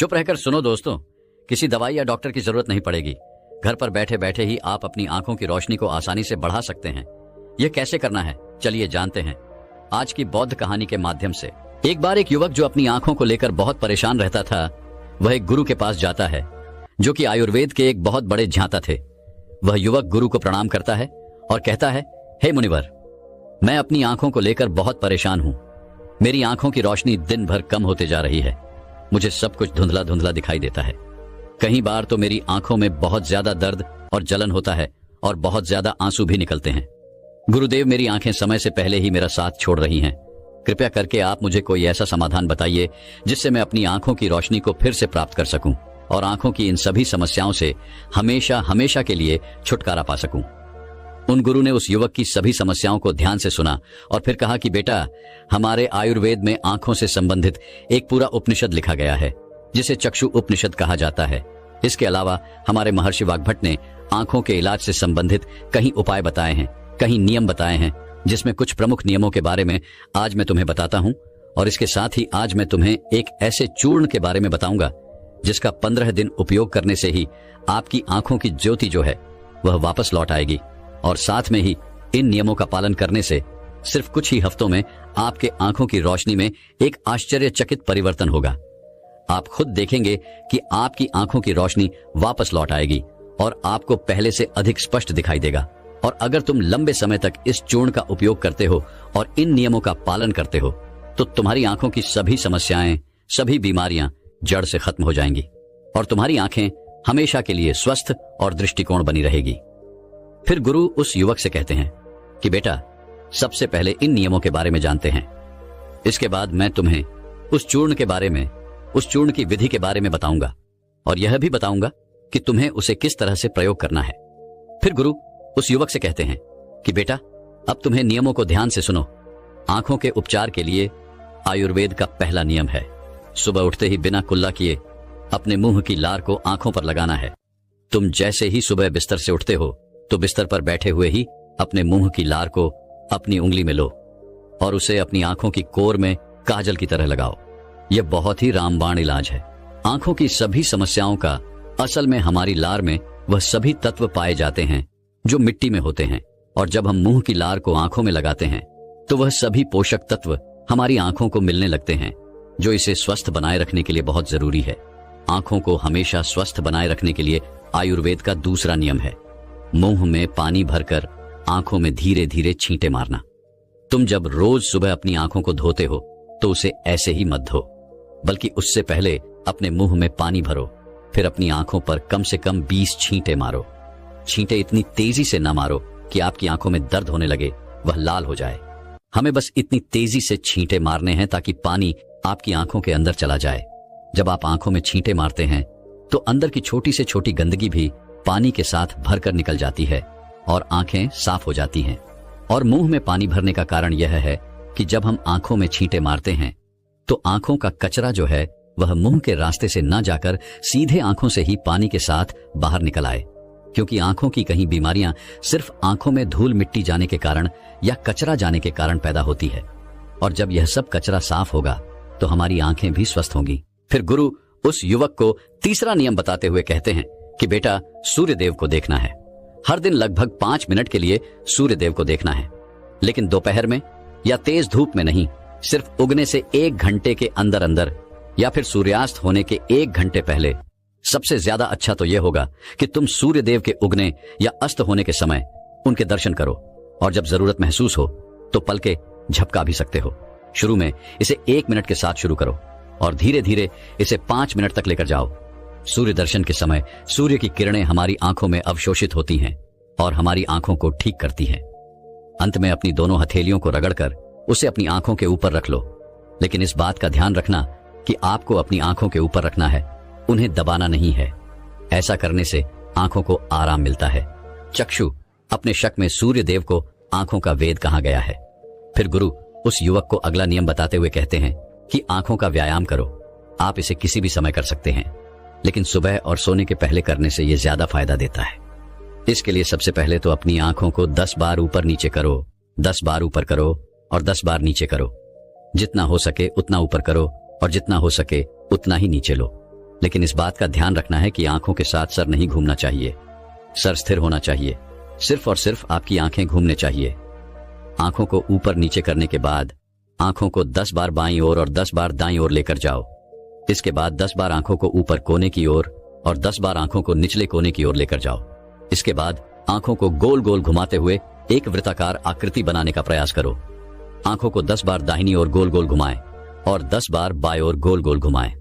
चुप रहकर सुनो दोस्तों, किसी दवाई या डॉक्टर की जरूरत नहीं पड़ेगी। घर पर बैठे बैठे ही आप अपनी आंखों की रोशनी को आसानी से बढ़ा सकते हैं। यह कैसे करना है, चलिए जानते हैं आज की बौद्ध कहानी के माध्यम से। एक बार एक युवक जो अपनी आंखों को लेकर बहुत परेशान रहता था, वह एक गुरु के पास जाता है जो कि आयुर्वेद के एक बहुत बड़े ज्ञाता थे। वह युवक गुरु को प्रणाम करता है और कहता है, हे मुनिवर, मैं अपनी आंखों को लेकर बहुत परेशान हूं। मेरी आंखों की रोशनी दिन भर कम होते जा रही है। मुझे सब कुछ धुंधला धुंधला दिखाई देता है। कई बार तो मेरी आंखों में बहुत ज्यादा दर्द और जलन होता है और बहुत ज्यादा आंसू भी निकलते हैं। गुरुदेव, मेरी आंखें समय से पहले ही मेरा साथ छोड़ रही हैं। कृपया करके आप मुझे कोई ऐसा समाधान बताइए जिससे मैं अपनी आंखों की रोशनी को फिर से प्राप्त कर सकूं और आंखों की इन सभी समस्याओं से हमेशा हमेशा के लिए छुटकारा पा सकूं। उन गुरु ने उस युवक की सभी समस्याओं को ध्यान से सुना और फिर कहा कि बेटा, हमारे आयुर्वेद में आंखों से संबंधित एक पूरा उपनिषद लिखा गया है जिसे चक्षु उपनिषद कहा जाता है। इसके अलावा हमारे महर्षि वाग्भट ने आंखों के इलाज से संबंधित कई उपाय बताए हैं, कई नियम बताए हैं, जिसमें कुछ प्रमुख नियमों के बारे में आज मैं तुम्हें बताता हूं। और इसके साथ ही आज मैं तुम्हें एक ऐसे चूर्ण के बारे में बताऊंगा जिसका 15 दिन उपयोग करने से ही आपकी आंखों की ज्योति जो है वह वापस लौट आएगी। और साथ में ही इन नियमों का पालन करने से सिर्फ कुछ ही हफ्तों में आपके आंखों की रोशनी में एक आश्चर्यचकित परिवर्तन होगा। आप खुद देखेंगे कि आपकी आंखों की रोशनी वापस लौट आएगी और आपको पहले से अधिक स्पष्ट दिखाई देगा। और अगर तुम लंबे समय तक इस चूर्ण का उपयोग करते हो और इन नियमों का पालन करते हो तो तुम्हारी आंखों की सभी समस्याएं, सभी बीमारियां जड़ से खत्म हो जाएंगी और तुम्हारी आंखें हमेशा के लिए स्वस्थ और दृष्टिकोण बनी रहेगी। फिर गुरु उस युवक से कहते हैं कि बेटा, सबसे पहले इन नियमों के बारे में जानते हैं। इसके बाद मैं तुम्हें उस चूर्ण के बारे में, उस चूर्ण की विधि के बारे में बताऊंगा और यह भी बताऊंगा कि तुम्हें उसे किस तरह से प्रयोग करना है। फिर गुरु उस युवक से कहते हैं कि बेटा, अब तुम्हें नियमों को ध्यान से सुनो। आंखों के उपचार के लिए आयुर्वेद का पहला नियम है, सुबह उठते ही बिना कुल्ला किए अपने मुंह की लार को आंखों पर लगाना है। तुम जैसे ही सुबह बिस्तर से उठते हो तो बिस्तर पर बैठे हुए ही अपने मुंह की लार को अपनी उंगली में लो और उसे अपनी आंखों की कोर में काजल की तरह लगाओ। यह बहुत ही रामबाण इलाज है। आंखों की सभी समस्याओं का असल में हमारी लार में वह सभी तत्व पाए जाते हैं जो मिट्टी में होते हैं, और जब हम मुंह की लार को आंखों में लगाते हैं तो वह सभी पोषक तत्व हमारी आंखों को मिलने लगते हैं जो इसे स्वस्थ बनाए रखने के लिए बहुत जरूरी है। आंखों को हमेशा स्वस्थ बनाए रखने के लिए आयुर्वेद का दूसरा नियम है, मुंह में पानी भरकर आंखों में धीरे धीरे छींटे मारना। तुम जब रोज सुबह अपनी आंखों को धोते हो तो उसे ऐसे ही मत धो, बल्कि उससे पहले अपने मुंह में पानी भरो, फिर अपनी आंखों पर कम से कम 20 छींटे मारो। छींटे इतनी तेजी से न मारो कि आपकी आंखों में दर्द होने लगे, वह लाल हो जाए। हमें बस इतनी तेजी से छींटे मारने हैं ताकि पानी आपकी आंखों के अंदर चला जाए। जब आप आंखों में छींटे मारते हैं तो अंदर की छोटी से छोटी गंदगी भी पानी के साथ भरकर निकल जाती है और आंखें साफ हो जाती हैं। और मुंह में पानी भरने का कारण यह है कि जब हम आंखों में छींटे मारते हैं तो आंखों का कचरा जो है वह मुंह के रास्ते से न जाकर सीधे आंखों से ही पानी के साथ बाहर निकल आए, क्योंकि आंखों की कहीं बीमारियां सिर्फ आंखों में धूल मिट्टी जाने के कारण या कचरा जाने के कारण पैदा होती है। और जब यह सब कचरा साफ होगा तो हमारी आंखें भी स्वस्थ होंगी। फिर गुरु उस युवक को तीसरा नियम बताते हुए कहते हैं कि बेटा, सूर्य देव को देखना है। हर दिन लगभग 5 मिनट के लिए सूर्य देव को देखना है, लेकिन दोपहर में या तेज धूप में नहीं, सिर्फ उगने से 1 घंटे के अंदर अंदर या फिर सूर्यास्त होने के 1 घंटे पहले। सबसे ज्यादा अच्छा तो यह होगा कि तुम सूर्य देव के उगने या अस्त होने के समय उनके दर्शन करो, और जब जरूरत महसूस हो तो पलके झपका भी सकते हो। शुरू में इसे 1 मिनट के साथ शुरू करो और धीरे धीरे इसे 5 मिनट तक लेकर जाओ। सूर्य दर्शन के समय सूर्य की किरणें हमारी आंखों में अवशोषित होती हैं और हमारी आंखों को ठीक करती हैं। अंत में अपनी दोनों हथेलियों को रगड़कर उसे अपनी आंखों के ऊपर रख लो, लेकिन इस बात का ध्यान रखना कि आपको अपनी आंखों के ऊपर रखना है, उन्हें दबाना नहीं है। ऐसा करने से आंखों को आराम मिलता है। चक्षु अपने शक में सूर्य देव को आंखों का वेद कहा गया है। फिर गुरु उस युवक को अगला नियम बताते हुए कहते हैं कि आंखों का व्यायाम करो। आप इसे किसी भी समय कर सकते हैं, लेकिन सुबह और सोने के पहले करने से यह ज्यादा फायदा देता है। इसके लिए सबसे पहले तो अपनी आंखों को 10 बार ऊपर नीचे करो, 10 बार ऊपर करो और 10 बार नीचे करो। जितना हो सके उतना ऊपर करो और जितना हो सके उतना ही नीचे लो। लेकिन इस बात का ध्यान रखना है कि आंखों के साथ सर नहीं घूमना चाहिए। सर स्थिर होना चाहिए। सिर्फ और सिर्फ आपकी आंखें घूमने चाहिए। आंखों को ऊपर नीचे करने के बाद आंखों को 10 बार बाईं ओर और 10 बार दाईं ओर लेकर जाओ। इसके बाद 10 बार आंखों को ऊपर कोने की ओर और 10 बार आंखों को निचले कोने की ओर लेकर जाओ। इसके बाद आंखों को गोल गोल घुमाते हुए एक वृत्ताकार आकृति बनाने का प्रयास करो। आंखों को 10 बार दाहिनी ओर गोल गोल घुमाएं और 10 बार बाएं ओर गोल गोल घुमाएं।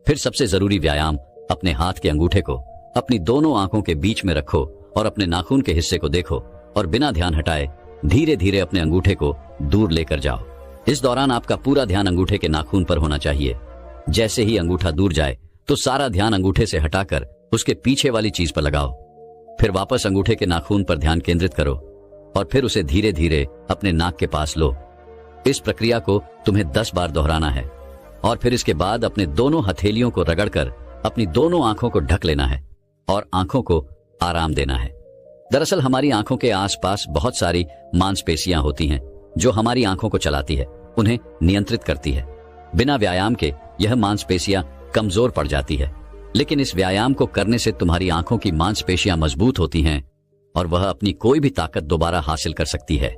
फिर सबसे जरूरी व्यायाम, अपने हाथ के अंगूठे को अपनी दोनों आंखों के बीच में रखो और अपने नाखून के हिस्से को देखो और बिना ध्यान हटाए धीरे धीरे अपने अंगूठे को दूर लेकर जाओ। इस दौरान आपका पूरा ध्यान अंगूठे के नाखून पर होना चाहिए। जैसे ही अंगूठा दूर जाए तो सारा ध्यान अंगूठे से हटाकर उसके पीछे वाली चीज पर लगाओ। फिर वापस अंगूठे के नाखून पर ध्यान केंद्रित करो और फिर उसे धीरे धीरे अपने नाक के पास लो। इस प्रक्रिया को तुम्हें 10 बार दोहराना है और फिर इसके बाद अपने दोनों हथेलियों को रगड़कर अपनी दोनों आंखों को ढक लेना है और आंखों को आराम देना है। दरअसल हमारी आंखों के आसपास बहुत सारी मांसपेशियां होती हैं जो हमारी आंखों को चलाती है, उन्हें नियंत्रित करती है। बिना व्यायाम के यह मांसपेशियां कमजोर पड़ जाती है, लेकिन इस व्यायाम को करने से तुम्हारी आंखों की मांसपेशियां मजबूत होती हैं और वह अपनी कोई भी ताकत दोबारा हासिल कर सकती है।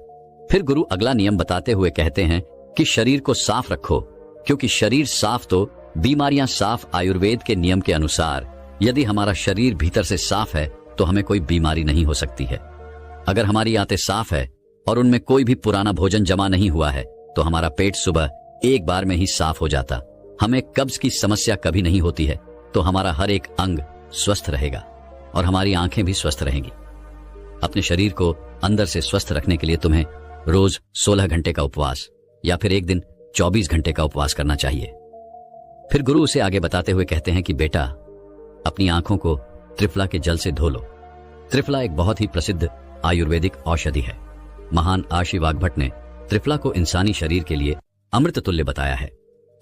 फिर गुरु अगला नियम बताते हुए कहते हैं कि शरीर को साफ रखो, क्योंकि शरीर साफ तो बीमारियां साफ। आयुर्वेद के नियम के अनुसार यदि हमारा शरीर भीतर से साफ है तो हमें कोई बीमारी नहीं हो सकती है। अगर हमारी आंतें साफ है और उनमें कोई भी पुराना भोजन जमा नहीं हुआ है तो हमारा पेट सुबह एक बार में ही साफ हो जाता। हमें कब्ज की समस्या कभी नहीं होती है, तो हमारा हर एक अंग स्वस्थ रहेगा और हमारी आंखें भी स्वस्थ रहेंगी। अपने शरीर को अंदर से स्वस्थ रखने के लिए तुम्हें रोज 16 घंटे का उपवास या फिर एक दिन 24 घंटे का उपवास करना चाहिए। फिर गुरु उसे आगे बताते हुए कहते हैं कि बेटा, अपनी आंखों को त्रिफला के जल से धो लो। त्रिफला एक बहुत ही प्रसिद्ध आयुर्वेदिक औषधि है। महान आशी वाग्भट ने त्रिफला को इंसानी शरीर के लिए अमृत तुल्य बताया है।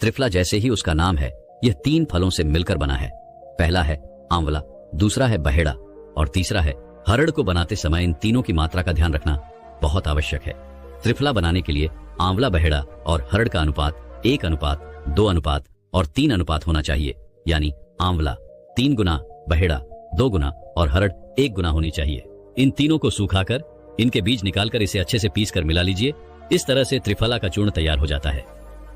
त्रिफला जैसे ही उसका नाम है, यह 3 फलों से मिलकर बना है। पहला है आंवला, दूसरा है बहेड़ा और तीसरा है हरड़। को बनाते समय इन तीनों की मात्रा का ध्यान रखना बहुत आवश्यक है। त्रिफला बनाने के लिए आंवला, बहेड़ा और हरड़ का अनुपात 1 अनुपात 2 अनुपात और 3 अनुपात होना चाहिए। यानी आंवला 3 गुना, बहेड़ा 2 गुना और हरड़ 1 गुना होनी चाहिए। इन तीनों को सूखाकर इनके बीज निकालकर इसे अच्छे से पीस कर मिला लीजिए। इस तरह से त्रिफला का चूर्ण तैयार हो जाता है।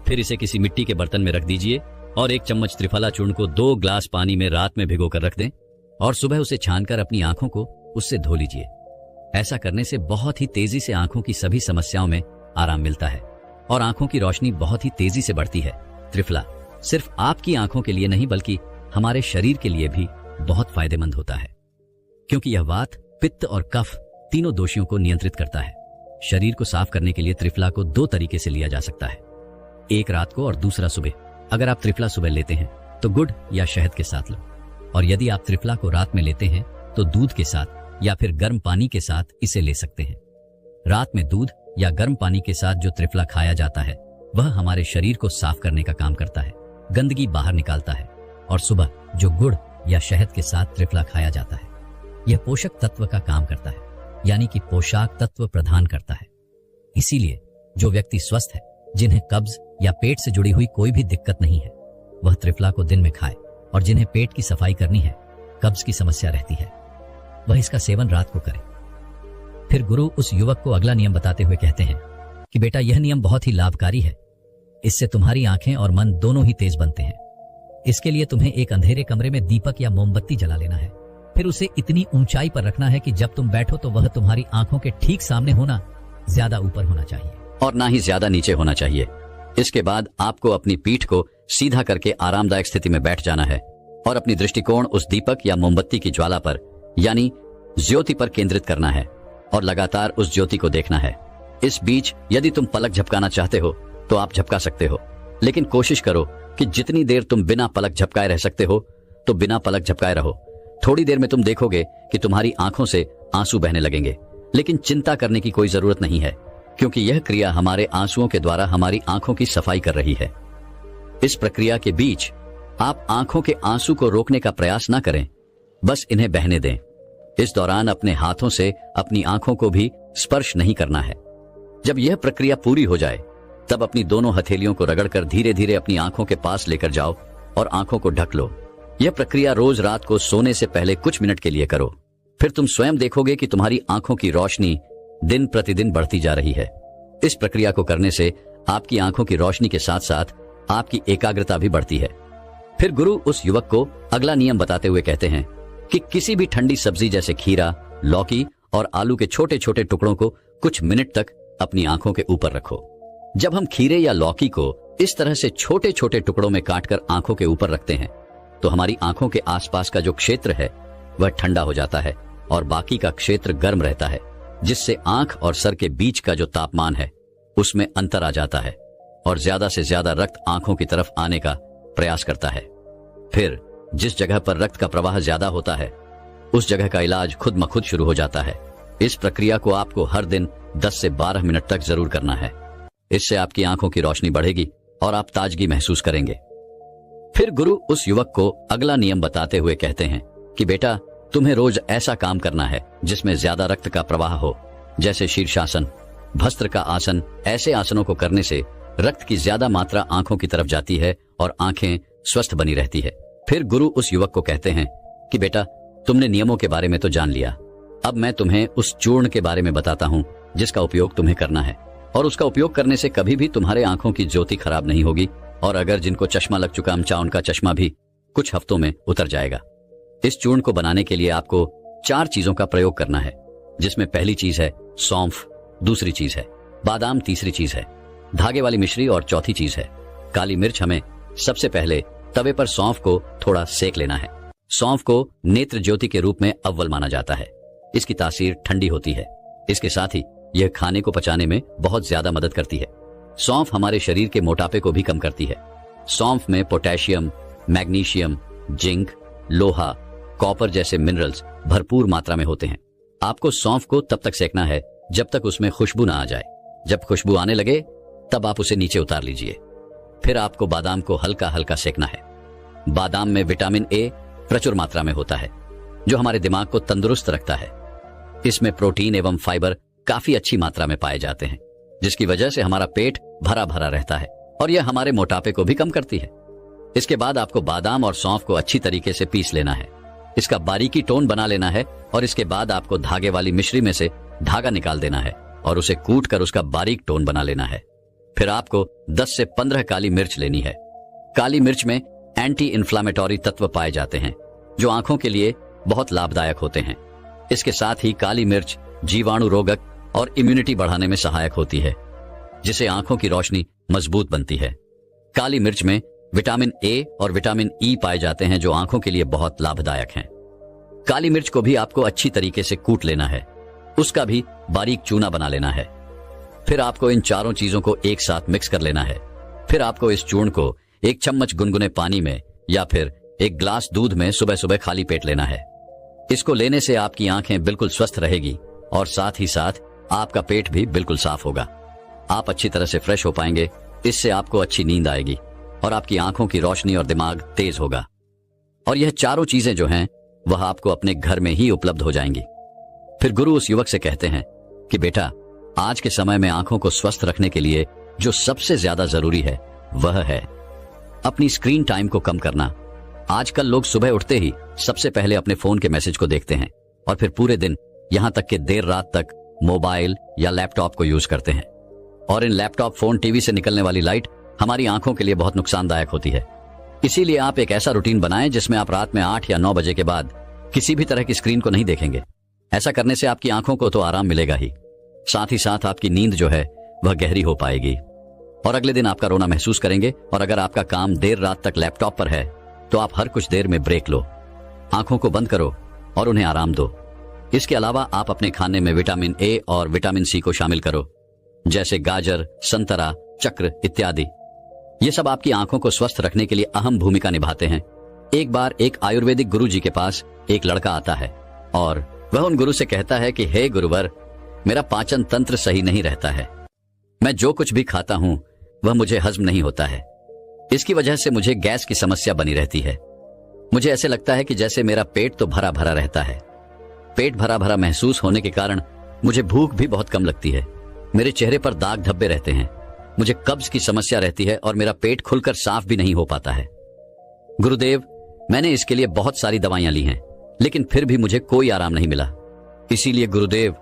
फिर इसे किसी मिट्टी के बर्तन में रख दीजिए और 1 चम्मच त्रिफला चूर्ण को 2 ग्लास पानी में रात में भिगोकर रख दें और सुबह उसे छानकर अपनी आंखों को उससे धो लीजिए। ऐसा करने से बहुत ही तेजी से आंखों की सभी समस्याओं में आराम मिलता है और आंखों की रोशनी बहुत ही तेजी से बढ़ती है। त्रिफला सिर्फ आपकी आंखों के लिए नहीं बल्कि हमारे शरीर के लिए भी बहुत फायदेमंद होता है, क्योंकि यह वात, पित्त और कफ तीनों दोषियों को नियंत्रित करता है। शरीर को साफ करने के लिए त्रिफला को 2 तरीके से लिया जा सकता है, एक रात को और दूसरा सुबह। अगर आप त्रिफला सुबह लेते हैं तो गुड़ या शहद के साथ लो, और यदि आप त्रिफला को रात में लेते हैं तो दूध के साथ या फिर गर्म पानी के साथ इसे ले सकते हैं। रात में दूध या गर्म पानी के साथ जो त्रिफला खाया जाता है वह हमारे शरीर को साफ करने का काम करता है, गंदगी बाहर निकालता है। और सुबह जो गुड़ या शहद के साथ त्रिफला खाया जाता है यह पोषक तत्व का काम करता है, यानी कि पोषक तत्व प्रदान करता है। इसीलिए जो व्यक्ति स्वस्थ है, जिन्हें कब्ज या पेट से जुड़ी हुई कोई भी दिक्कत नहीं है, वह त्रिफला को दिन में खाए, और जिन्हें पेट की सफाई करनी है, कब्ज की समस्या रहती है, वह इसका सेवन रात को करे। फिर गुरु उस युवक को अगला नियम बताते हुए कहते हैं कि बेटा, यह नियम बहुत ही लाभकारी है। इससे तुम्हारी आंखें और मन दोनों ही तेज बनते हैं। इसके लिए तुम्हें एक अंधेरे कमरे में दीपक या मोमबत्ती जला लेना है। फिर उसे इतनी ऊंचाई पर रखना है कि जब तुम बैठो तो वह तुम्हारी आंखों के ठीक सामने होना, ज्यादा ऊपर होना चाहिए और ना ही ज्यादा नीचे होना चाहिए। इसके बाद आपको अपनी पीठ को सीधा करके आरामदायक स्थिति में बैठ जाना है और अपनी दृष्टिकोण उस दीपक या मोमबत्ती की ज्वाला पर, यानी ज्योति पर केंद्रित करना है और लगातार उस ज्योति को देखना है। इस बीच यदि तुम पलक झपकाना चाहते हो तो आप झपका सकते हो, लेकिन कोशिश करो कि जितनी देर तुम बिना पलक झपकाए रह सकते हो तो बिना पलक झपकाए रहो। थोड़ी देर में तुम देखोगे कि तुम्हारी आंखों से आंसू बहने लगेंगे, लेकिन चिंता करने की कोई जरूरत नहीं है, क्योंकि यह क्रिया हमारे आंसुओं के द्वारा हमारी आंखों की सफाई कर रही है। इस प्रक्रिया के बीच आप आंखों के आंसू को रोकने का प्रयास न करें, बस इन्हें बहने दें। इस दौरान अपने हाथों से अपनी आंखों को भी स्पर्श नहीं करना है। जब यह प्रक्रिया पूरी हो जाए तब अपनी दोनों हथेलियों को रगड़कर धीरे धीरे अपनी आंखों के पास लेकर जाओ और आंखों को ढक लो। यह प्रक्रिया रोज रात को सोने से पहले कुछ मिनट के लिए करो। फिर तुम स्वयं देखोगे कि तुम्हारी आंखों की रोशनी दिन प्रतिदिन बढ़ती जा रही है। इस प्रक्रिया को करने से आपकी आंखों की रोशनी के साथ साथ आपकी एकाग्रता भी बढ़ती है। फिर गुरु उस युवक को अगला नियम बताते हुए कहते हैं कि किसी भी ठंडी सब्जी जैसे खीरा, लौकी और आलू के छोटे छोटे टुकड़ों को कुछ मिनट तक अपनी आंखों के ऊपर रखो। जब हम खीरे या लौकी को इस तरह से छोटे छोटे टुकड़ों में काटकर आंखों के ऊपर रखते हैं तो हमारी आंखों के आसपास का जो क्षेत्र है वह ठंडा हो जाता है और बाकी का क्षेत्र गर्म रहता है, जिससे आंख और सर के बीच का जो तापमान है उसमें अंतर आ जाता है और ज्यादा से ज्यादा रक्त आंखों की तरफ आने का प्रयास करता है। फिर जिस जगह पर रक्त का प्रवाह ज्यादा होता है उस जगह का इलाज खुद ब खुद शुरू हो जाता है। इस प्रक्रिया को आपको हर दिन 10 से 12 मिनट तक जरूर करना है। इससे आपकी आंखों की रोशनी बढ़ेगी और आप ताजगी महसूस करेंगे। फिर गुरु उस युवक को अगला नियम बताते हुए कहते हैं कि बेटा, तुम्हें रोज ऐसा काम करना है जिसमें ज्यादा रक्त का प्रवाह हो, जैसे शीर्षासन, भस्त्र का आसन। ऐसे आसनों को करने से रक्त की ज्यादा मात्रा आंखों की तरफ जाती है और आंखें स्वस्थ बनी रहती है। फिर गुरु उस युवक को कहते हैं कि बेटा, तुमने नियमों के बारे में तो जान लिया, अब मैं तुम्हें उस चूर्ण के बारे में बताता हूँ जिसका उपयोग तुम्हें करना है, और उसका उपयोग करने से कभी भी तुम्हारे आंखों की ज्योति खराब नहीं होगी, और अगर जिनको चश्मा लग चुका है उनका चश्मा भी कुछ हफ्तों में उतर जाएगा। इस चूर्ण को बनाने के लिए आपको 4 चीजों का प्रयोग करना है, जिसमें पहली चीज है सौंफ, दूसरी चीज है बादाम, तीसरी चीज है धागे वाली मिश्री और चौथी चीज है काली मिर्च। हमें सबसे पहले तवे पर सौंफ को थोड़ा सेक लेना है। सौंफ को नेत्र ज्योति के रूप में अव्वल माना जाता है। इसकी तासीर ठंडी होती है। इसके साथ ही यह खाने को पचाने में बहुत ज्यादा मदद करती है। सौंफ हमारे शरीर के मोटापे को भी कम करती है। सौंफ में पोटेशियम, मैग्नीशियम, जिंक, लोहा, कॉपर जैसे मिनरल्स भरपूर मात्रा में होते हैं। आपको सौंफ को तब तक सेकना है जब तक उसमें खुशबू ना आ जाए। जब खुशबू आने लगे तब आप उसे नीचे उतार लीजिए। फिर आपको बादाम को हल्का हल्का सेकना है। बादाम में विटामिन ए प्रचुर मात्रा में होता है, जो हमारे दिमाग को तंदुरुस्त रखता है। इसमें प्रोटीन एवं फाइबर काफी अच्छी मात्रा में पाए जाते हैं, जिसकी वजह से हमारा पेट भरा भरा रहता है और यह हमारे मोटापे को भी कम करती है। इसके बाद आपको बादाम और सौंफ को अच्छी तरीके से पीस लेना है। इसका बारीकी टोन बना लेना है और इसके बाद आपको धागे वाली मिश्री में से धागा निकाल देना है और उसे कूट कर उसका बारीक टोन बना लेना है। फिर आपको 10 से 15 काली मिर्च लेनी है। काली मिर्च में एंटी इन्फ्लामेटरी तत्व पाए जाते हैं, जो आंखों के लिए बहुत लाभदायक होते हैं। इसके साथ ही काली मिर्च जीवाणु रोधक और इम्यूनिटी बढ़ाने में सहायक होती है, जिससे आंखों की रोशनी मजबूत बनती है। काली मिर्च में विटामिन ए और विटामिन ई पाए जाते हैं, जो आंखों के लिए बहुत लाभदायक हैं। काली मिर्च को भी आपको अच्छी तरीके से कूट लेना है, उसका भी बारीक चूना बना लेना है। फिर आपको इन चारों चीजों को एक साथ मिक्स कर लेना है। फिर आपको इस चूर्ण को 1 चम्मच गुनगुने पानी में या फिर 1 ग्लास दूध में सुबह सुबह खाली पेट लेना है। इसको लेने से आपकी आंखें बिल्कुल स्वस्थ रहेगी और साथ ही साथ आपका पेट भी बिल्कुल साफ होगा। आप अच्छी तरह से फ्रेश हो पाएंगे। इससे आपको अच्छी नींद आएगी और आपकी आंखों की रोशनी और दिमाग तेज होगा। और यह चारों चीजें जो हैं वह आपको अपने घर में ही उपलब्ध हो जाएंगी। फिर गुरु उस युवक से कहते हैं कि बेटा, आज के समय में आंखों को स्वस्थ रखने के लिए जो सबसे ज्यादा जरूरी है वह है अपनी स्क्रीन टाइम को कम करना। आजकल लोग सुबह उठते ही सबसे पहले अपने फोन के मैसेज को देखते हैं और फिर पूरे दिन यहां तक कि देर रात तक मोबाइल या लैपटॉप को यूज करते हैं। और इन लैपटॉप, फोन, टीवी से निकलने वाली लाइट हमारी आंखों के लिए बहुत नुकसानदायक होती है। इसीलिए आप एक ऐसा रूटीन बनाएं जिसमें आप रात में 8 या 9 बजे के बाद किसी भी तरह की स्क्रीन को नहीं देखेंगे। ऐसा करने से आपकी आंखों को तो आराम मिलेगा ही, साथ ही साथ आपकी नींद जो है वह गहरी हो पाएगी और अगले दिन आपका रोना महसूस करेंगे। और अगर आपका काम देर रात तक लैपटॉप पर है तो आप हर कुछ देर में ब्रेक लो, आंखों को बंद करो और उन्हें आराम दो। इसके अलावा आप अपने खाने में विटामिन ए और विटामिन सी को शामिल करो, जैसे गाजर, संतरा, चक्र इत्यादि। ये सब आपकी आंखों को स्वस्थ रखने के लिए अहम भूमिका निभाते हैं। एक बार एक आयुर्वेदिक गुरु जी के पास एक लड़का आता है और वह उन गुरु से कहता है कि हे गुरुवर, मेरा पाचन तंत्र सही नहीं रहता है। मैं जो कुछ भी खाता हूं वह मुझे हजम नहीं होता है। इसकी वजह से मुझे गैस की समस्या बनी रहती है। मुझे ऐसे लगता है कि जैसे मेरा पेट तो भरा भरा रहता है। पेट भरा भरा महसूस होने के कारण मुझे भूख भी बहुत कम लगती है। मेरे चेहरे पर दाग धब्बे रहते हैं। मुझे कब्ज की समस्या रहती है और मेरा पेट खुलकर साफ भी नहीं हो पाता है। गुरुदेव, मैंने इसके लिए बहुत सारी दवाइयां ली हैं, लेकिन फिर भी मुझे कोई आराम नहीं मिला। इसीलिए गुरुदेव,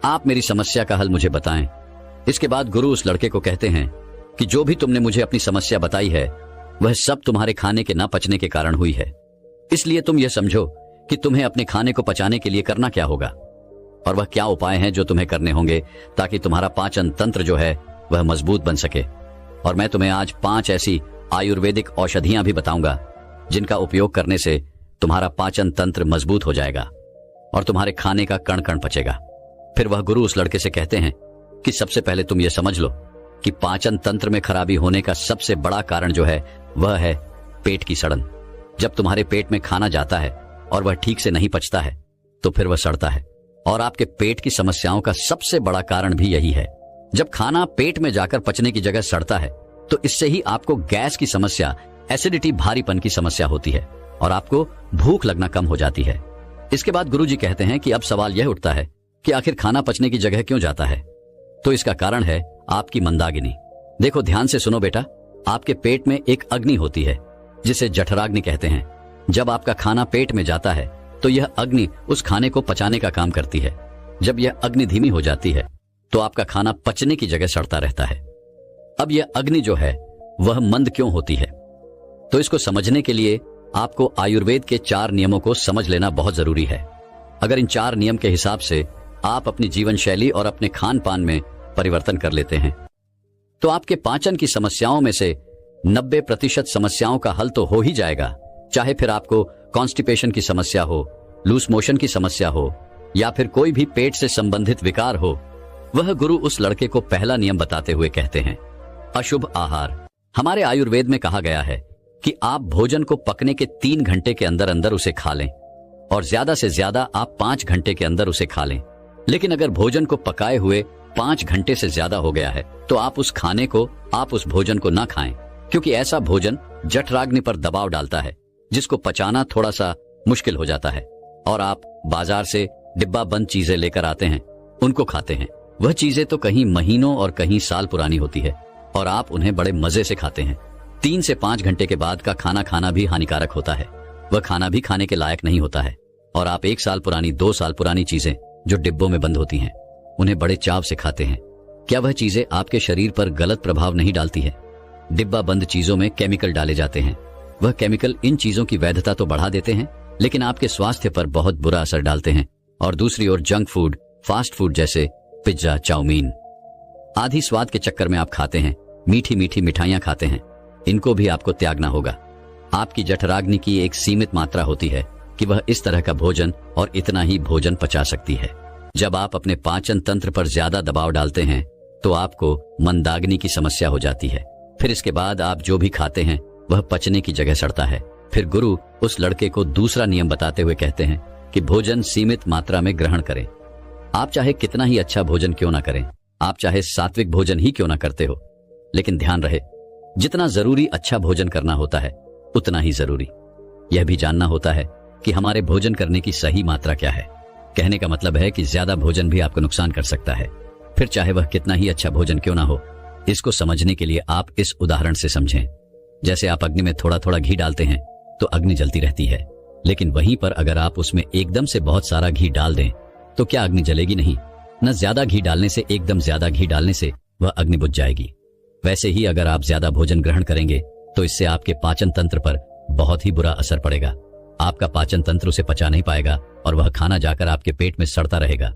आप मेरी समस्या का हल मुझे बताएं। इसके बाद गुरु उस लड़के को कहते हैं कि जो भी तुमने मुझे अपनी समस्या बताई है वह सब तुम्हारे खाने के ना पचने के कारण हुई है। इसलिए तुम यह समझो कि तुम्हें अपने खाने को पचाने के लिए करना क्या होगा और वह क्या उपाय हैं जो तुम्हें करने होंगे ताकि तुम्हारा पाचन तंत्र जो है वह मजबूत बन सके। और मैं तुम्हें आज 5 ऐसी आयुर्वेदिक औषधियां भी बताऊंगा जिनका उपयोग करने से तुम्हारा पाचन तंत्र मजबूत हो जाएगा और तुम्हारे खाने का कण कण पचेगा। फिर वह गुरु उस लड़के से कहते हैं कि सबसे पहले तुम यह समझ लो कि पाचन तंत्र में खराबी होने का सबसे बड़ा कारण जो है वह है पेट की सड़न। जब तुम्हारे पेट में खाना जाता है और वह ठीक से नहीं पचता है तो फिर वह सड़ता है, और आपके पेट की समस्याओं का सबसे बड़ा कारण भी यही है। जब खाना पेट में जाकर पचने की जगह सड़ता है तो इससे ही आपको गैस की समस्या, एसिडिटी, भारीपन की समस्या होती है और आपको भूख लगना कम हो जाती है। इसके बाद गुरुजी कहते हैं कि अब सवाल यह उठता है कि आखिर खाना पचने की जगह क्यों जाता है। तो इसका कारण है आपकी मंदाग्नि। देखो, ध्यान से सुनो बेटा, आपके पेट में एक अग्नि होती है जिसे जठराग्नि कहते हैं। जब आपका खाना पेट में जाता है तो यह अग्नि उस खाने को पचाने का काम करती है। जब यह अग्नि धीमी हो जाती है तो आपका खाना पचने की जगह सड़ता रहता है। अब यह अग्नि जो है वह मंद क्यों होती है, तो इसको समझने के लिए आपको आयुर्वेद के 4 नियमों को समझ लेना बहुत जरूरी है। अगर इन 4 नियम के हिसाब से आप अपनी जीवन शैली और अपने खान पान में परिवर्तन कर लेते हैं तो आपके पाचन की समस्याओं में से 90% समस्याओं का हल तो हो ही जाएगा। चाहे फिर आपको कॉन्स्टिपेशन की समस्या हो, लूज मोशन की समस्या हो या फिर कोई भी पेट से संबंधित विकार हो। वह गुरु उस लड़के को पहला नियम बताते हुए कहते हैं, अशुभ आहार। हमारे आयुर्वेद में कहा गया है कि आप भोजन को पकने के 3 घंटे के अंदर अंदर उसे खा लें और ज्यादा से ज्यादा आप 5 घंटे के अंदर उसे खा लें। लेकिन अगर भोजन को पकाए हुए 5 घंटे से ज्यादा हो गया है तो आप उस भोजन को ना खाएं, क्योंकि ऐसा भोजन जठराग्नि पर दबाव डालता है जिसको पचाना थोड़ा सा मुश्किल हो जाता है और आप बाजार से डिब्बा बंद चीजें लेकर आते हैं, उनको खाते हैं। वह चीजें तो कहीं महीनों और कहीं साल पुरानी होती है और आप उन्हें बड़े मजे से खाते हैं। 3 से 5 घंटे के बाद का खाना खाना भी हानिकारक होता है। वह खाना भी खाने के लायक नहीं होता है और आप 1 साल पुरानी, 2 साल पुरानी चीजें जो डिब्बों में बंद होती हैं उन्हें बड़े चाव से खाते हैं। क्या वह चीजें आपके शरीर पर गलत प्रभाव नहीं डालती है? डिब्बा बंद चीजों में केमिकल डाले जाते हैं। वह केमिकल इन चीजों की वैधता तो बढ़ा देते हैं लेकिन आपके स्वास्थ्य पर बहुत बुरा असर डालते हैं। और दूसरी ओर जंक फूड, फास्ट फूड जैसे पिज्जा, चाउमीन आदि स्वाद के चक्कर में आप खाते हैं। मीठी मीठी मिठाइयां खाते हैं, इनको भी आपको त्यागना होगा। आपकी जठराग्नि की एक सीमित मात्रा होती है कि वह इस तरह का भोजन और इतना ही भोजन पचा सकती है। जब आप अपने पाचन तंत्र पर ज्यादा दबाव डालते हैं तो आपको मंदाग्नि की समस्या हो जाती है। फिर इसके बाद आप जो भी खाते हैं वह पचने की जगह सड़ता है। फिर गुरु उस लड़के को दूसरा नियम बताते हुए कहते हैं कि भोजन सीमित मात्रा में ग्रहण करें। आप चाहे कितना ही अच्छा भोजन क्यों ना करें, आप चाहे सात्विक भोजन ही क्यों ना करते हो, लेकिन ध्यान रहे जितना जरूरी अच्छा भोजन करना होता है उतना ही जरूरी यह भी जानना होता है कि हमारे भोजन करने की सही मात्रा क्या है। कहने का मतलब है कि ज्यादा भोजन भी आपको नुकसान कर सकता है, फिर चाहे वह कितना ही अच्छा भोजन क्यों ना हो। इसको समझने के लिए आप इस उदाहरण से समझें। जैसे आप अग्नि में थोड़ा थोड़ा घी डालते हैं तो अग्नि जलती रहती है, लेकिन वहीं पर अगर आप उसमें एकदम से बहुत सारा घी डाल दें तो क्या अग्नि जलेगी? नहीं। न ज्यादा घी डालने से, एकदम ज्यादा घी डालने से वह अग्नि बुझ जाएगी। वैसे ही अगर आप ज्यादा भोजन ग्रहण करेंगे तो इससे आपके पाचन तंत्र पर बहुत ही बुरा असर पड़ेगा। आपका पाचन तंत्र उसे पचा नहीं पाएगा और वह खाना जाकर आपके पेट में सड़ता रहेगा।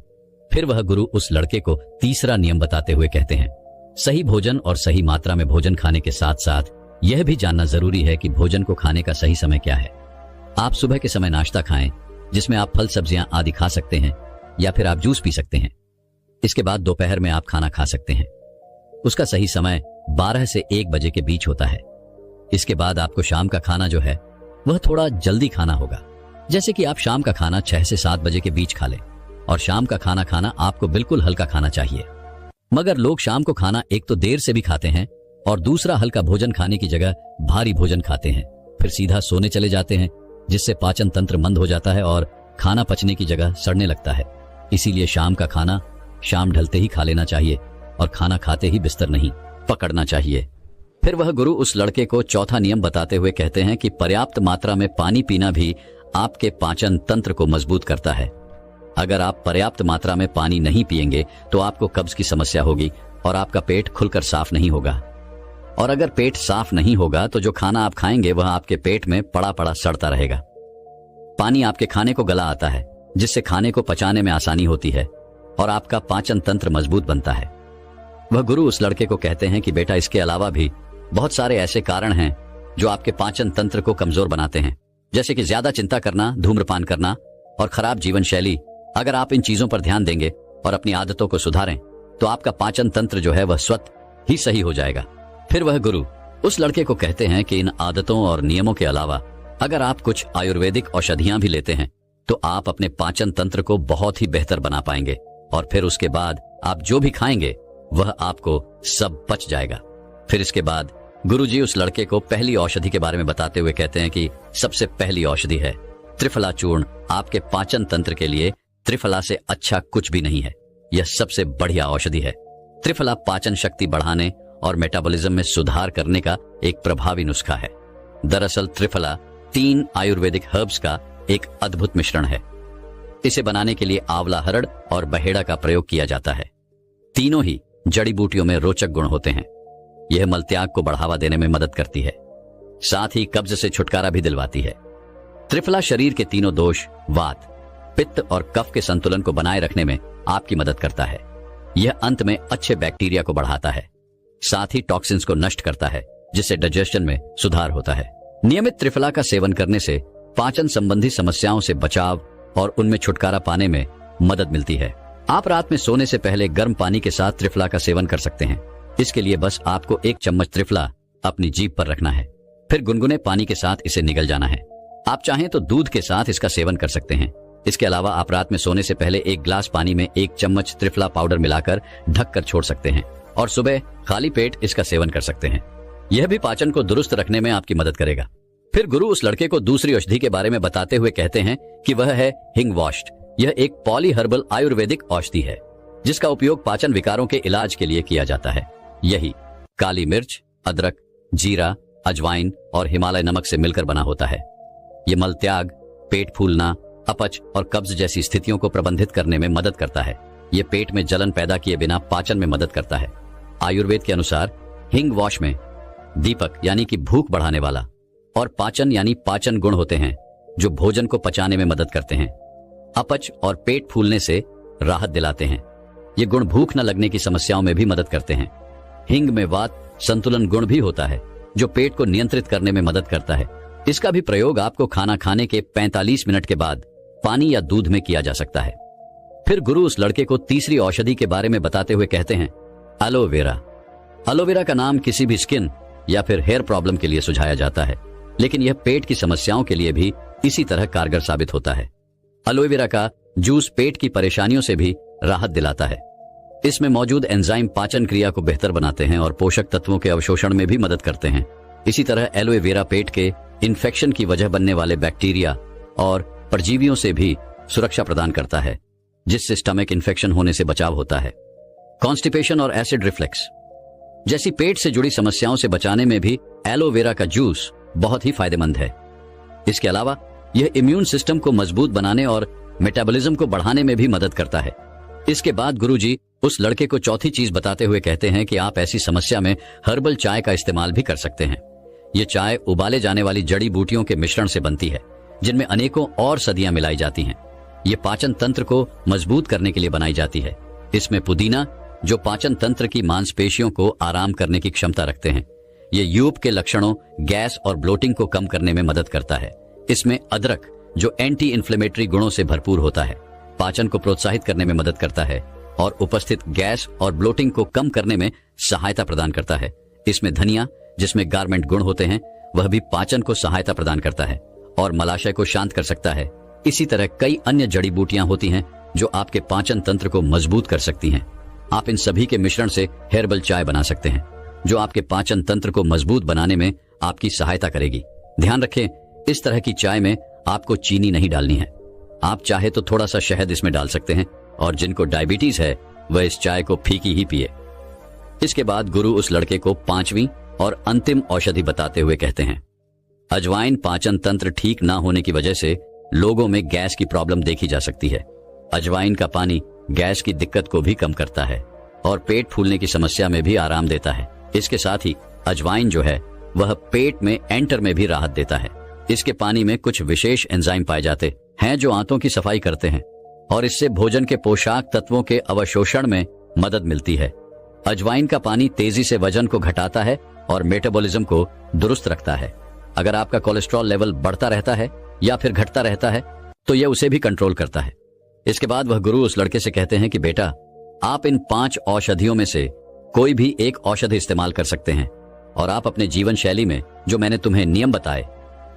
फिर वह गुरु उस लड़के को तीसरा नियम बताते हुए कहते हैं, सही भोजन और सही मात्रा में भोजन खाने के साथ साथ यह भी जानना जरूरी है कि भोजन को खाने का सही समय क्या है। आप सुबह के समय नाश्ता खाएं जिसमें आप फल सब्जियां आदि खा सकते हैं या फिर आप जूस पी सकते हैं। इसके बाद दोपहर में आप खाना खा सकते हैं। उसका सही समय 12 से 1 बजे के बीच होता है। इसके बाद आपको शाम का खाना जो है वह थोड़ा जल्दी खाना होगा, जैसे कि आप शाम का खाना 6 से 7 बजे के बीच खा लें। और शाम का खाना खाना आपको बिल्कुल हल्का खाना चाहिए। मगर लोग शाम को खाना एक तो देर से भी खाते हैं और दूसरा हल्का भोजन खाने की जगह भारी भोजन खाते हैं, फिर सीधा सोने चले जाते हैं, जिससे पाचन तंत्र मंद हो जाता है और खाना पचने की जगह सड़ने लगता है। इसीलिए शाम का खाना शाम ढलते ही खा लेना चाहिए और खाना खाते ही बिस्तर नहीं पकड़ना चाहिए। फिर वह गुरु उस लड़के को चौथा नियम बताते हुए कहते हैं कि पर्याप्त मात्रा में पानी पीना भी आपके पाचन तंत्र को मजबूत करता है। अगर आप पर्याप्त मात्रा में पानी नहीं पिएंगे तो आपको कब्ज की समस्या होगी और आपका पेट खुलकर साफ नहीं होगा। और अगर पेट साफ नहीं होगा तो जो खाना आप खाएंगे वह आपके पेट में पड़ा पड़ा सड़ता रहेगा। पानी आपके खाने को गला आता है, जिससे खाने को पचाने में आसानी होती है और आपका पाचन तंत्र मजबूत बनता है। वह गुरु उस लड़के को कहते हैं कि बेटा, इसके अलावा भी बहुत सारे ऐसे कारण हैं जो आपके पाचन तंत्र को कमजोर बनाते हैं, जैसे कि ज्यादा चिंता करना, धूम्रपान करना और खराब जीवन शैली। अगर आप इन चीजों पर ध्यान देंगे और अपनी आदतों को सुधारें तो आपका पाचन तंत्र जो है वह स्वतः ही सही हो जाएगा। फिर वह गुरु उस लड़के को कहते हैं कि इन आदतों और नियमों के अलावा अगर आप कुछ आयुर्वेदिक औषधियां भी लेते हैं तो आप अपने पाचन तंत्र को बहुत ही बेहतर बना पाएंगे और फिर उसके बाद आप जो भी खाएंगे वह आपको सब पच जाएगा। फिर इसके बाद गुरुजी उस लड़के को पहली औषधि के बारे में बताते हुए कहते हैं कि सबसे पहली औषधि है त्रिफला चूर्ण। आपके पाचन तंत्र के लिए त्रिफला से अच्छा कुछ भी नहीं है। यह सबसे बढ़िया औषधि है। त्रिफला पाचन शक्ति बढ़ाने और मेटाबॉलिज्म में सुधार करने का एक प्रभावी नुस्खा है। दरअसल त्रिफला 3 आयुर्वेदिक हर्ब्स का एक अद्भुत मिश्रण है। इसे बनाने के लिए आंवला, हरड़ और बहेड़ा का प्रयोग किया जाता है। तीनों ही जड़ी बूटियों में रोचक गुण होते हैं। यह मलत्याग को बढ़ावा देने में मदद करती है, साथ ही कब्ज से छुटकारा भी दिलवाती है। त्रिफला शरीर के तीनों दोष, वात, पित्त और कफ के संतुलन को बनाए रखने में आपकी मदद करता है। यह अंत में अच्छे बैक्टीरिया को बढ़ाता है, साथ ही टॉक्सिन्स को नष्ट करता है, जिससे डाइजेशन में सुधार होता है। नियमित त्रिफला का सेवन करने से पाचन संबंधी समस्याओं से बचाव और उनमें छुटकारा पाने में मदद मिलती है। आप रात में सोने से पहले गर्म पानी के साथ त्रिफला का सेवन कर सकते हैं। इसके लिए बस आपको 1 चम्मच त्रिफला अपनी जीभ पर रखना है, फिर गुनगुने पानी के साथ इसे निगल जाना है। आप चाहें तो दूध के साथ इसका सेवन कर सकते हैं। इसके अलावा आप रात में सोने से पहले 1 गिलास पानी में 1 चम्मच त्रिफला पाउडर मिलाकर ढककर छोड़ सकते हैं और सुबह खाली पेट इसका सेवन कर सकते हैं। यह भी पाचन को दुरुस्त रखने में आपकी मदद करेगा। फिर गुरु उस लड़के को दूसरी औषधि के बारे में बताते हुए कहते हैं कि वह है हिंग वॉश्ड। यह एक पॉली हर्बल आयुर्वेदिक औषधि है जिसका उपयोग पाचन विकारों के इलाज के लिए किया जाता है। यही काली मिर्च, अदरक, जीरा, अजवाइन और हिमालय नमक से मिलकर बना होता है। यह मलत्याग, पेट फूलना, अपच और कब्ज जैसी स्थितियों को प्रबंधित करने में मदद करता है। यह पेट में जलन पैदा किए बिना पाचन में मदद करता है। आयुर्वेद के अनुसार हिंग वॉश में दीपक यानी कि भूख बढ़ाने वाला और पाचन यानी पाचन गुण होते हैं जो भोजन को पचाने में मदद करते हैं। अपच और पेट फूलने से राहत दिलाते हैं। ये गुण भूख न लगने की समस्याओं में भी मदद करते हैं। हिंग में वात संतुलन गुण भी होता है जो पेट को नियंत्रित करने में मदद करता है। इसका भी प्रयोग आपको खाना खाने के 45 मिनट के बाद पानी या दूध में किया जा सकता है। फिर गुरु उस लड़के को तीसरी औषधि के बारे में बताते हुए कहते हैं एलोवेरा। एलोवेरा का नाम किसी भी स्किन या फिर हेयर प्रॉब्लम के लिए सुझाया जाता है, लेकिन यह पेट की समस्याओं के लिए भी इसी तरह कारगर साबित होता है। एलोवेरा का जूस पेट की परेशानियों से भी राहत दिलाता है। इसमें मौजूद एंजाइम पाचन क्रिया को बेहतर बनाते हैं और पोषक तत्वों के अवशोषण में भी मदद करते हैं। इसी तरह एलोवेरा पेट के इन्फेक्शन की वजह बनने वाले बैक्टीरिया और परजीवियों से भी सुरक्षा प्रदान करता है, जिससे स्टमक इन्फेक्शन होने से बचाव होता है। कॉन्स्टिपेशन और एसिड रिफ्लेक्स जैसी पेट से जुड़ी समस्याओं से बचाने में भी एलोवेरा का जूस बहुत ही फायदेमंद है। इसके अलावा यह इम्यून सिस्टम को मजबूत बनाने और मेटाबॉलिज्म को बढ़ाने में भी मदद करता है। इसके बाद गुरुजी उस लड़के को चौथी चीज बताते हुए कहते हैं कि आप ऐसी समस्या में हर्बल चाय का इस्तेमाल भी कर सकते हैं। ये चाय उबाले जाने वाली जड़ी बूटियों के मिश्रण से बनती है, जिनमें अनेकों और सदियां मिलाई जाती हैं। ये पाचन तंत्र को मजबूत करने के लिए बनाई जाती है। इसमें पुदीना, जो पाचन तंत्र की मांसपेशियों को आराम करने की क्षमता रखते हैं, ये यूप के लक्षणों, गैस और ब्लोटिंग को कम करने में मदद करता है। इसमें अदरक, जो एंटी इन्फ्लेमेटरी गुणों से भरपूर होता है, पाचन को प्रोत्साहित करने में मदद करता है और उपस्थित गैस और ब्लोटिंग को कम करने में सहायता प्रदान करता है। इसमें धनिया, जिसमें गारमेंट गुण होते हैं, वह भी पाचन को सहायता प्रदान करता है और मलाशय को शांत कर सकता है। इसी तरह कई अन्य जड़ी बूटियां होती हैं जो आपके पाचन तंत्र को मजबूत कर सकती हैं। आप इन सभी के मिश्रण से हेर्बल चाय बना सकते हैं, जो आपके पाचन तंत्र को मजबूत बनाने में आपकी सहायता करेगी। ध्यान रखें, इस तरह की चाय में आपको चीनी नहीं डालनी है। आप चाहे तो थोड़ा सा शहद इसमें डाल सकते हैं और जिनको डायबिटीज है वह इस चाय को फीकी ही पिए। इसके बाद गुरु उस लड़के को 5वीं और अंतिम औषधि बताते हुए कहते हैं, अजवाइन पाचन तंत्र ठीक ना होने की वजह से लोगों में गैस की प्रॉब्लम देखी जा सकती है। अजवाइन का पानी गैस की दिक्कत को भी कम करता है और पेट फूलने की समस्या में भी आराम देता है। इसके साथ ही अजवाइन जो है वह पेट में एंटर में भी राहत देता है। इसके पानी में कुछ विशेष एंजाइम पाए जाते हैं जो आंतों की सफाई करते हैं और इससे भोजन के पोषक तत्वों के अवशोषण में मदद मिलती है। अजवाइन का पानी तेजी से वजन को घटाता है और मेटाबॉलिज्म को दुरुस्त रखता है। अगर आपका कोलेस्ट्रॉल लेवल बढ़ता रहता है या फिर घटता रहता है तो यह उसे भी कंट्रोल करता है। इसके बाद वह गुरु उस लड़के से कहते हैं कि बेटा, आप इन 5 औषधियों में से कोई भी एक औषधि इस्तेमाल कर सकते हैं और आप अपने जीवन शैली में जो मैंने तुम्हें नियम बताए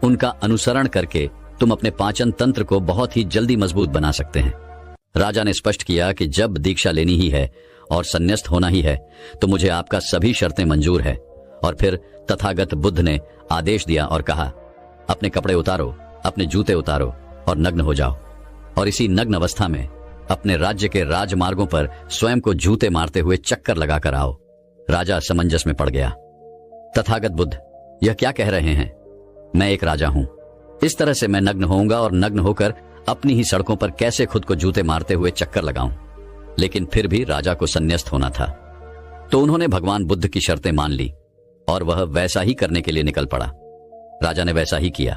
उनका अनुसरण करके तुम अपने पाचन तंत्र को बहुत ही जल्दी मजबूत बना सकते हैं। राजा ने स्पष्ट किया कि जब दीक्षा लेनी ही है और संन्यास्त होना ही है तो मुझे आपका सभी शर्तें मंजूर है। और फिर तथागत बुद्ध ने आदेश दिया और कहा, अपने कपड़े उतारो, अपने जूते उतारो और नग्न हो जाओ और इसी नग्न अवस्था में अपने राज्य के राजमार्गों पर स्वयं को जूते मारते हुए चक्कर लगाकर आओ। राजा असमंजस में पड़ गया। तथागत बुद्ध यह क्या कह रहे हैं? मैं एक राजा हूं, इस तरह से मैं नग्न होऊंगा और नग्न होकर अपनी ही सड़कों पर कैसे खुद को जूते मारते हुए चक्कर लगाऊं? लेकिन फिर भी राजा को संन्यास्त होना था तो उन्होंने भगवान बुद्ध की शर्तें मान ली और वह वैसा ही करने के लिए निकल पड़ा। राजा ने वैसा ही किया।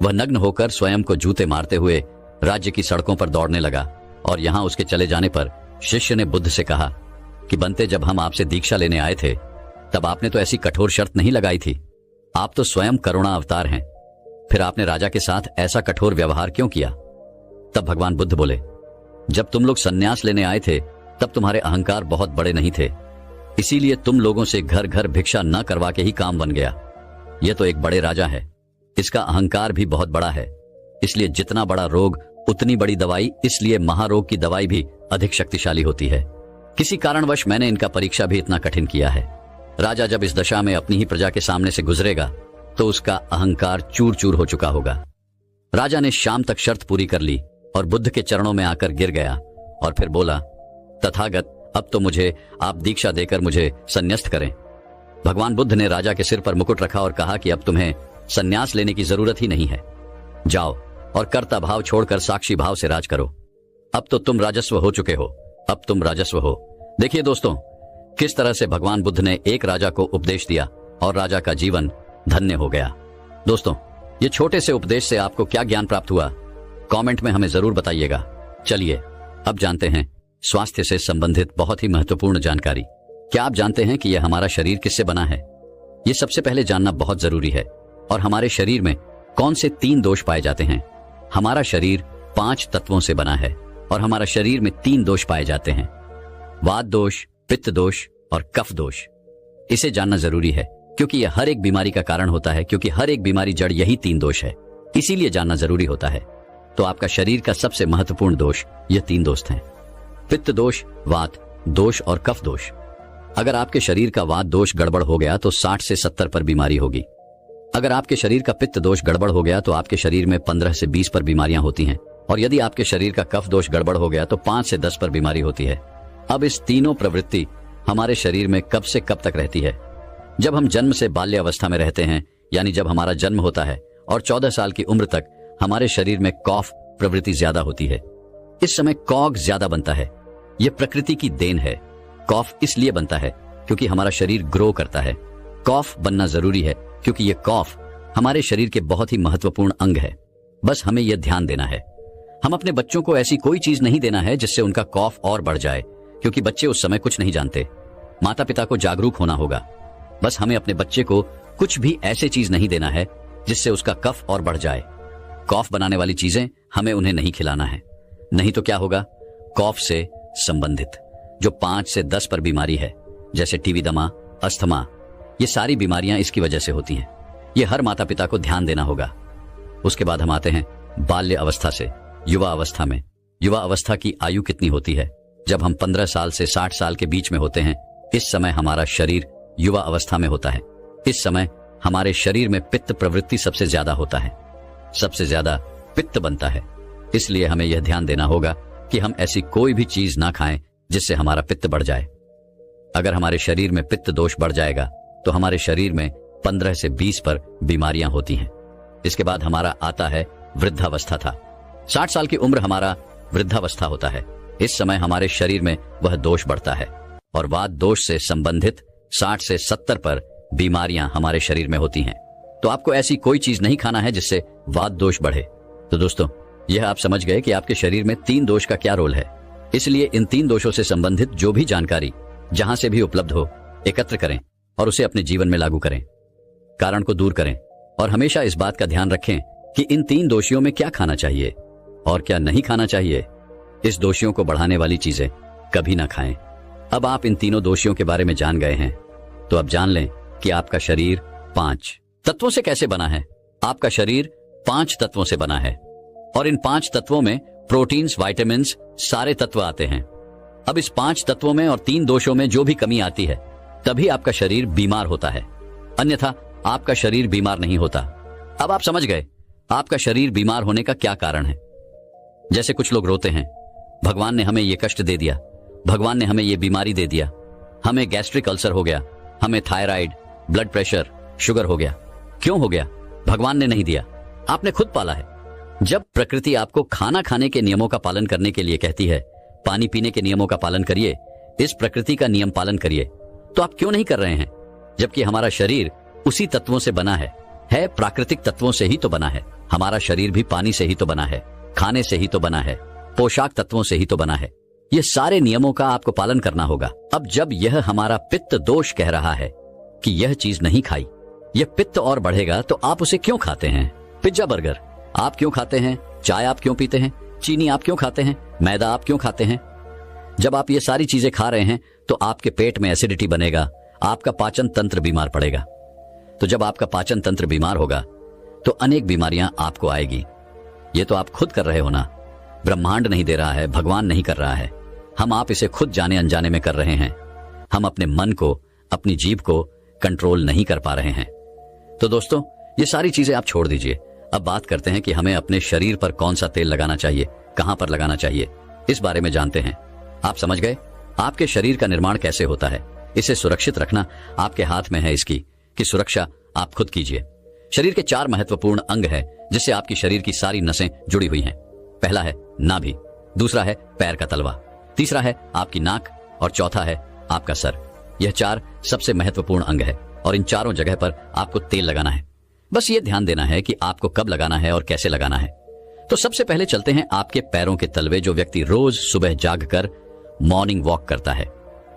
वह नग्न होकर स्वयं को जूते मारते हुए राज्य की सड़कों पर दौड़ने लगा और यहां उसके चले जाने पर शिष्य ने बुद्ध से कहा कि बनते, जब हम आपसे दीक्षा लेने आए थे तब आपने तो ऐसी कठोर शर्त नहीं लगाई थी। आप तो स्वयं करुणा अवतार हैं, फिर आपने राजा के साथ ऐसा कठोर व्यवहार क्यों किया? तब भगवान बुद्ध बोले, जब तुम लोग संन्यास लेने आए थे तब तुम्हारे अहंकार बहुत बड़े नहीं थे, इसीलिए तुम लोगों से घर घर भिक्षा न करवा के ही काम बन गया। यह तो एक बड़े राजा है, इसका अहंकार भी बहुत बड़ा है, इसलिए जितना बड़ा रोग उतनी बड़ी दवाई, इसलिए महारोग की दवाई भी अधिक शक्तिशाली होती है। किसी कारणवश मैंने इनका परीक्षा भी इतना कठिन किया है। राजा जब इस दशा में अपनी ही प्रजा के सामने से गुजरेगा तो उसका अहंकार चूर चूर हो चुका होगा। राजा ने शाम तक शर्त पूरी कर ली और बुद्ध के चरणों में आकर गिर गया और फिर बोला, तथागत, अब तो मुझे आप दीक्षा देकर मुझे संन्यास्त करें। भगवान बुद्ध ने राजा के सिर पर मुकुट रखा और कहा कि अब तुम्हें संन्यास लेने की जरूरत ही नहीं है, जाओ और कर्ता भाव छोड़कर साक्षी भाव से राज करो। अब तो तुम राजस्व हो चुके हो, अब तुम राजस्व हो। देखिए दोस्तों, किस तरह से भगवान बुद्ध ने एक राजा को उपदेश दिया और राजा का जीवन धन्य हो गया। दोस्तों, ये छोटे से उपदेश से आपको क्या ज्ञान प्राप्त हुआ, कमेंट में हमें जरूर बताइएगा। चलिए अब जानते हैं स्वास्थ्य से संबंधित बहुत ही महत्वपूर्ण जानकारी। क्या आप जानते हैं कि यह हमारा शरीर किससे बना है? ये सबसे पहले जानना बहुत जरूरी है। और हमारे शरीर में कौन से 3 दोष पाए जाते हैं? हमारा शरीर 5 तत्वों से बना है और हमारा शरीर में 3 दोष पाए जाते हैं, वात दोष, पित्त दोष और कफ दोष। इसे जानना जरूरी है क्योंकि यह हर एक बीमारी का कारण होता है, क्योंकि हर एक बीमारी जड़ यही 3 दोष है, इसीलिए जानना जरूरी होता है। तो आपका शरीर का सबसे महत्वपूर्ण दोष ये 3 दोष हैं, पित्त दोष, वात दोष और कफ दोष। अगर आपके शरीर का वात दोष गड़बड़ हो गया तो 60 से 70 पर बीमारी होगी। अगर आपके शरीर का पित्त दोष गड़बड़ हो गया तो आपके शरीर में 15 से 20 पर बीमारियां होती हैं और यदि आपके शरीर का कफ दोष गड़बड़ हो गया तो 5 से 10 पर बीमारी होती है। अब इस तीनों प्रवृत्ति हमारे शरीर में कब से कब तक रहती है? जब हम जन्म से बाल्य अवस्था में रहते हैं, यानी जब हमारा जन्म होता है और 14 साल की उम्र तक हमारे शरीर में कॉफ प्रवृत्ति ज्यादा होती है। इस समय कॉग ज्यादा बनता है। यह प्रकृति की देन है। कॉफ इसलिए बनता है क्योंकि हमारा शरीर ग्रो करता है। कॉफ बनना जरूरी है क्योंकि यह कॉफ हमारे शरीर के बहुत ही महत्वपूर्ण अंग है। बस हमें यह ध्यान देना है, हम अपने बच्चों को ऐसी कोई चीज नहीं देना है जिससे उनका कॉफ और बढ़ जाए, क्योंकि बच्चे उस समय कुछ नहीं जानते। माता पिता को जागरूक होना होगा। बस हमें अपने बच्चे को कुछ भी ऐसे चीज नहीं देना है जिससे उसका कफ और बढ़ जाए। कॉफ बनाने वाली चीजें हमें उन्हें नहीं खिलाना है, नहीं तो क्या होगा? कॉफ से संबंधित जो 5 से 10 पर बीमारी है, जैसे टीबी, दमा, अस्थमा, ये सारी बीमारियां इसकी वजह से होती हैं। ये हर माता पिता को ध्यान देना होगा। उसके बाद हम आते हैं बाल्य अवस्था से युवा अवस्था में। युवा अवस्था की आयु कितनी होती है? जब हम 15 साल से 60 साल के बीच में होते हैं, इस समय हमारा शरीर युवा अवस्था में होता है। इस समय हमारे शरीर में पित्त प्रवृत्ति सबसे ज्यादा होता है, सबसे ज्यादा पित्त बनता है। इसलिए हमें यह ध्यान देना होगा कि हम ऐसी कोई भी चीज ना खाएं जिससे हमारा पित्त बढ़ जाए। अगर हमारे शरीर में पित्त दोष बढ़ जाएगा तो हमारे शरीर में 15 से 20 पर बीमारियां होती हैं। इसके बाद हमारा आता है वृद्धावस्था था। 60 साल की उम्र हमारा वृद्धावस्था होता है। इस समय हमारे शरीर में वह दोष बढ़ता है और वात दोष से संबंधित 60 से 70 पर बीमारियां हमारे शरीर में होती हैं। तो आपको ऐसी कोई चीज नहीं खाना है जिससे वात दोष बढ़े। तो दोस्तों, यह आप समझ गए कि आपके शरीर में 3 दोष का क्या रोल है। इसलिए इन 3 दोषों से संबंधित जो भी जानकारी जहां से भी उपलब्ध हो, एकत्र करें और उसे अपने जीवन में लागू करें, कारण को दूर करें और हमेशा इस बात का ध्यान रखें कि इन 3 दोषियों में क्या खाना चाहिए और क्या नहीं खाना चाहिए। इस दोषियों को बढ़ाने वाली चीजें कभी ना खाएं। अब आप इन तीनों दोषियों के बारे में जान गए हैं, तो अब जान लें कि आपका शरीर 5 तत्वों से कैसे बना है। आपका शरीर 5 तत्वों से बना है और इन 5 तत्वों में प्रोटीन्स, विटामिन्स, सारे तत्व आते हैं। अब इस 5 तत्वों में और 3 दोषों में जो भी कमी आती है, तभी आपका शरीर बीमार होता है, अन्यथा आपका शरीर बीमार नहीं होता। अब आप समझ गए आपका शरीर बीमार होने का क्या कारण है। जैसे कुछ लोग रोते हैं, भगवान ने हमें ये कष्ट दे दिया, भगवान ने हमें ये बीमारी दे दिया, हमें गैस्ट्रिक अल्सर हो गया, हमें थायराइड, ब्लड प्रेशर, शुगर हो गया। क्यों हो गया? भगवान ने नहीं दिया, आपने खुद पाला है। जब प्रकृति आपको खाना खाने के नियमों का पालन करने के लिए कहती है, पानी पीने के नियमों का पालन करिए, इस प्रकृति का नियम पालन करिए, तो आप क्यों नहीं कर रहे हैं? जबकि हमारा शरीर उसी तत्वों से बना है प्राकृतिक तत्वों से ही तो बना है। हमारा शरीर भी पानी से ही तो बना है, खाने से ही तो बना है, पोशाक तत्वों से ही तो बना है। ये सारे नियमों का आपको पालन करना होगा। अब जब यह हमारा पित्त दोष कह रहा है कि यह चीज नहीं खाई, यह पित्त और बढ़ेगा, तो आप उसे क्यों खाते हैं? पिज्जा बर्गर आप क्यों खाते हैं? चाय आप क्यों पीते हैं? चीनी आप क्यों खाते हैं? मैदा आप क्यों खाते हैं? जब आप ये सारी चीजें खा रहे हैं तो आपके पेट में एसिडिटी बनेगा, आपका पाचन तंत्र बीमार पड़ेगा। तो जब आपका पाचन तंत्र बीमार होगा तो अनेक बीमारियां आपको आएगी। ये तो आप खुद कर रहे हो ना, ब्रह्मांड नहीं दे रहा है, भगवान नहीं कर रहा है। हम आप इसे खुद जाने अनजाने में कर रहे हैं। हम अपने मन को, अपनी जीभ को कंट्रोल नहीं कर पा रहे हैं। तो दोस्तों, ये सारी चीजें आप छोड़ दीजिए। अब बात करते हैं कि हमें अपने शरीर पर कौन सा तेल लगाना चाहिए, कहां पर लगाना चाहिए, इस बारे में जानते हैं। आप समझ गए आपके शरीर का निर्माण कैसे होता है। इसे सुरक्षित रखना आपके हाथ में है, इसकी कि सुरक्षा आप खुद कीजिए। शरीर के 4 महत्वपूर्ण अंग हैं जिससे आपकी शरीर की सारी नसें जुड़ी हुई हैं। पहला है नाभि, दूसरा है पैर का तलवा, तीसरा है आपकी नाक और चौथा है आपका सर। यह 4 सबसे महत्वपूर्ण अंग है और इन चारों जगह पर आपको तेल लगाना है। बस ये ध्यान देना है कि आपको कब लगाना है और कैसे लगाना है। तो सबसे पहले चलते हैं आपके पैरों के तलवे। जो व्यक्ति रोज सुबह जागकर मॉर्निंग वॉक करता है,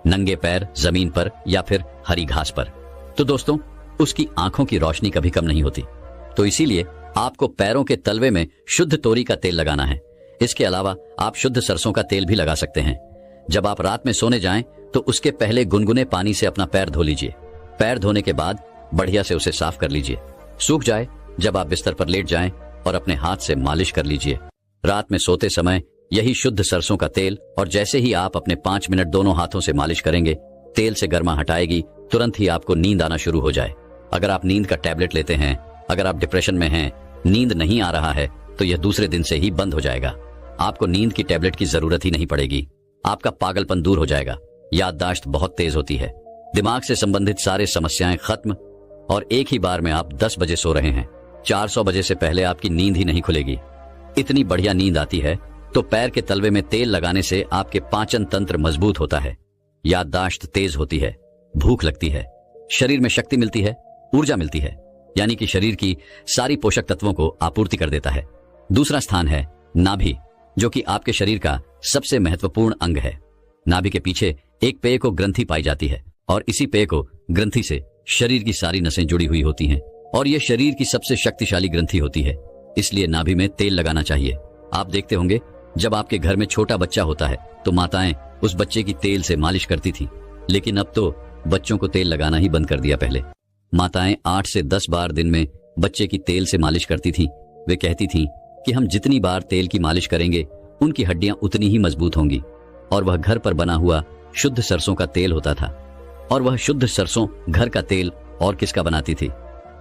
नंगे पैर जमीन पर या फिर हरी घास पर, तो दोस्तों उसकी आंखों की रोशनी कभी कम नहीं होती। तो इसीलिए आपको पैरों के तलवे में शुद्ध तोरी का तेल लगाना है। इसके अलावा आप शुद्ध सरसों का तेल भी लगा सकते हैं। जब आप रात में सोने जाएं तो उसके पहले गुनगुने पानी से अपना पैर धो लीजिए। पैर धोने के बाद बढ़िया से उसे साफ कर लीजिए, सूख जाए। जब आप बिस्तर पर लेट जाएं और अपने हाथ से मालिश कर लीजिए। रात में सोते समय यही शुद्ध सरसों का तेल, और जैसे ही आप अपने 5 मिनट दोनों हाथों से मालिश करेंगे, तेल से गर्मा हटाएगी, तुरंत ही आपको नींद आना शुरू हो जाए। अगर आप नींद का टैबलेट लेते हैं, अगर आप डिप्रेशन में हैं, नींद नहीं आ रहा है, तो यह दूसरे दिन से ही बंद हो जाएगा। आपको नींद की टैबलेट की जरूरत ही नहीं पड़ेगी। आपका पागलपन दूर हो जाएगा। याददाश्त बहुत तेज होती है, दिमाग से संबंधित सारे समस्याएं खत्म, और एक ही बार में आप 10 बजे सो रहे हैं। 400 बजे से पहले आपकी नींद ही नहीं खुलेगी। इतनी बढ़िया नींद आती है। तो पैर के तलवे में तेल लगाने से आपके पाचन तंत्र मजबूत होता है, याददाश्त तेज होती है, भूख लगती है, शरीर में शक्ति मिलती है, ऊर्जा मिलती है, यानी कि शरीर की सारी पोषक तत्वों को आपूर्ति कर देता है। दूसरा स्थान है नाभि, जो कि आपके शरीर का सबसे महत्वपूर्ण अंग है। नाभि के पीछे एक पेय को ग्रंथि पाई जाती है, और इसी पेय को ग्रंथि से शरीर की सारी नसें जुड़ी हुई होती हैं, और यह शरीर की सबसे शक्तिशाली ग्रंथि होती है। इसलिए नाभि में तेल लगाना चाहिए। आप देखते होंगे जब आपके घर में छोटा बच्चा होता है तो माताएं उस बच्चे की तेल से मालिश करती थी, लेकिन अब तो बच्चों को तेल लगाना ही बंद कर दिया। पहले माताएं 8 से 10 बार दिन में बच्चे की तेल से मालिश करती थीं। वे कहती थीं कि हम जितनी बार तेल की मालिश करेंगे उनकी हड्डियां उतनी ही मजबूत होंगी। और वह घर पर बना हुआ शुद्ध सरसों का तेल होता था। और वह शुद्ध सरसों घर का तेल और किसका बनाती थी?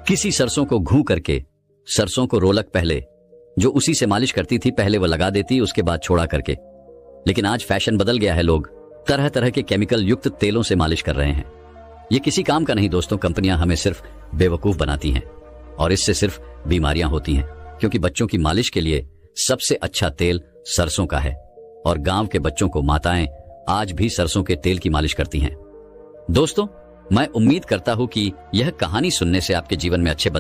किसी सरसों को घू करके, सरसों को रोलक पहले जो उसी से मालिश करती थी, पहले वह लगा देती, उसके बाद छोड़ा करके। लेकिन आज फैशन बदल गया है, लोग तरह तरह के केमिकल युक्त तेलों से मालिश कर रहे हैं। ये किसी काम का नहीं दोस्तों। कंपनियां हमें सिर्फ बेवकूफ बनाती हैं और इससे सिर्फ बीमारियां होती हैं, क्योंकि बच्चों की मालिश के लिए सबसे अच्छा तेल सरसों का है और गांव के बच्चों को माताएं आज भी सरसों के तेल की मालिश करती हैं। दोस्तों, मैं उम्मीद करता हूं कि यह कहानी सुनने से आपके जीवन में अच्छे बदलाव